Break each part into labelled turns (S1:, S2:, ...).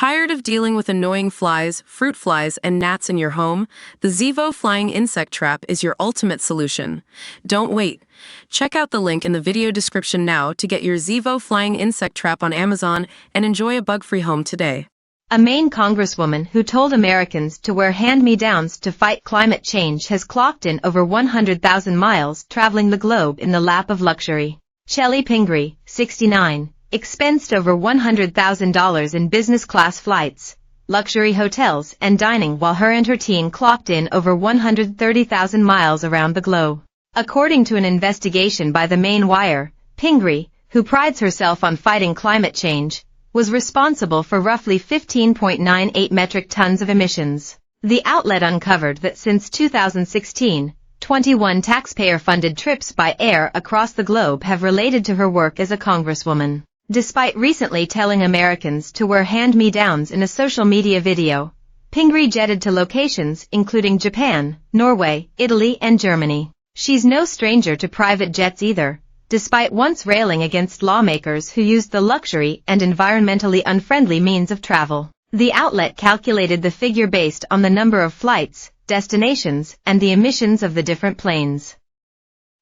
S1: Tired of dealing with annoying flies, fruit flies, and gnats in your home? The Zevo Flying Insect Trap is your ultimate solution. Don't wait. Check out the link in the video description now to get your Zevo Flying Insect Trap on Amazon and enjoy a bug-free home today.
S2: A Maine congresswoman who told Americans to wear hand-me-downs to fight climate change has clocked in over 100,000 miles traveling the globe in the lap of luxury. Chellie Pingree, 69, expensed over $100,000 in business-class flights, luxury hotels, and dining while her and her team clocked in over 130,000 miles around the globe. According to an investigation by the Maine Wire, Pingree, who prides herself on fighting climate change, was responsible for roughly 15.98 metric tons of emissions. The outlet uncovered that since 2016, 21 taxpayer-funded trips by air across the globe have related to her work as a congresswoman. Despite recently telling Americans to wear hand-me-downs in a social media video, Pingree jetted to locations including Japan, Norway, Italy, and Germany. She's no stranger to private jets either, despite once railing against lawmakers who used the luxury and environmentally unfriendly means of travel. The outlet calculated the figure based on the number of flights, destinations, and the emissions of the different planes.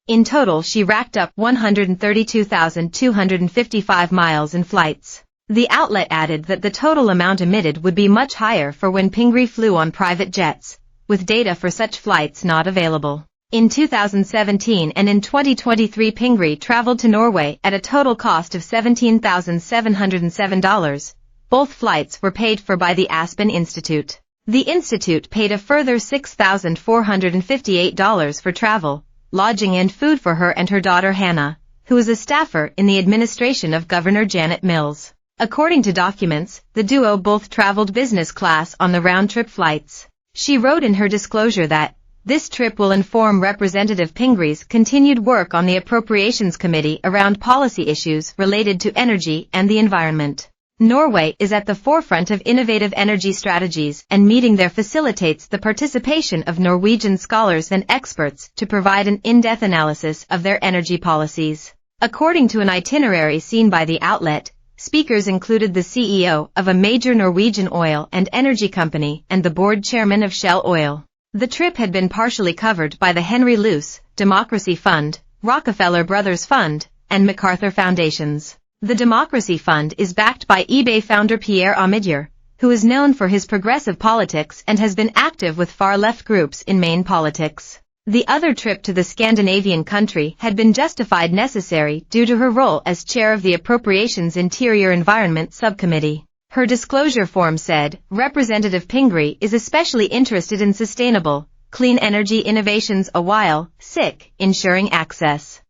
S2: In total, she racked up 132,255 miles in flights. The outlet added that the total amount emitted would be much higher for when Pingree flew on private jets, with data for such flights not available. In 2017 and in 2023, Pingree traveled to Norway at a total cost of $17,707. Both flights were paid for by the Aspen Institute. The institute paid a further $6,458 for travel, lodging and food for her and her daughter Hannah, who is a staffer in the administration of Governor Janet Mills. According to documents, the duo both traveled business class on the round-trip flights. She wrote in her disclosure that, "This trip will inform Representative Pingree's continued work on the Appropriations Committee around policy issues related to energy and the environment." Norway is at the forefront of innovative energy strategies, and meeting there facilitates the participation of Norwegian scholars and experts to provide an in-depth analysis of their energy policies. According to an itinerary seen by the outlet, speakers included the CEO of a major Norwegian oil and energy company and the board chairman of Shell Oil. The trip had been partially covered by the Henry Luce, Democracy Fund, Rockefeller Brothers Fund, and MacArthur Foundations. The Democracy Fund is backed by eBay founder Pierre Omidyar, who is known for his progressive politics and has been active with far-left groups in Maine politics. The other trip to the Scandinavian country had been justified necessary due to her role as chair of the Appropriations Interior Environment Subcommittee. Her disclosure form said, "Representative Pingree is especially interested in sustainable, clean energy innovations while ensuring access."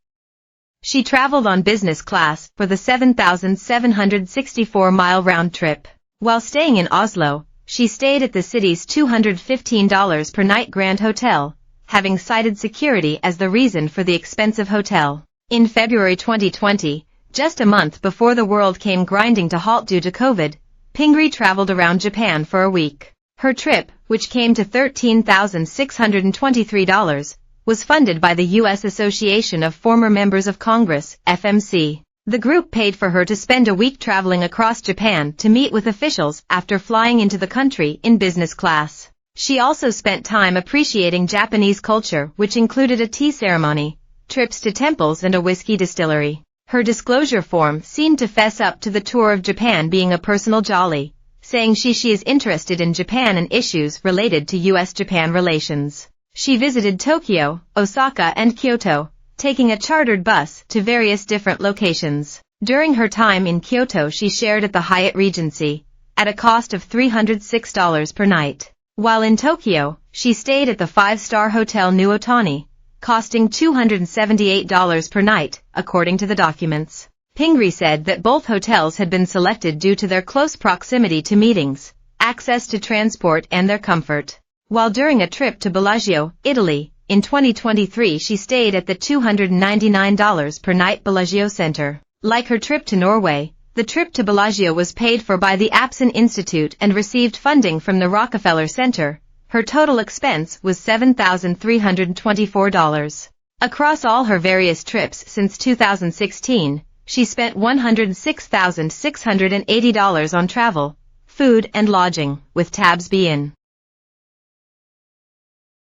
S2: She traveled on business class for the 7,764-mile round trip. While staying in Oslo, she stayed at the city's $215 per night Grand Hotel, having cited security as the reason for the expensive hotel. In February 2020, just a month before the world came grinding to halt due to COVID, Pingree traveled around Japan for a week. Her trip, which came to $13,623, was funded by the U.S. Association of Former Members of Congress, FMC. The group paid for her to spend a week traveling across Japan to meet with officials after flying into the country in business class. She also spent time appreciating Japanese culture, which included a tea ceremony, trips to temples, and a whiskey distillery. Her disclosure form seemed to fess up to the tour of Japan being a personal jolly, saying she is interested in Japan and issues related to U.S.-Japan relations. She visited Tokyo, Osaka, and Kyoto, taking a chartered bus to various different locations. During her time in Kyoto, she shared at the Hyatt Regency, at a cost of $306 per night. While in Tokyo, she stayed at the five-star Hotel New Otani, costing $278 per night, according to the documents. Pingree said that both hotels had been selected due to their close proximity to meetings, access to transport, and their comfort. While during a trip to Bellagio, Italy, in 2023, she stayed at the $299 per night Bellagio Center. Like her trip to Norway, the trip to Bellagio was paid for by the Aspen Institute and received funding from the Rockefeller Center. Her total expense was $7,324. Across all her various trips since 2016, she spent $106,680 on travel, Food and lodging, with tabs be in.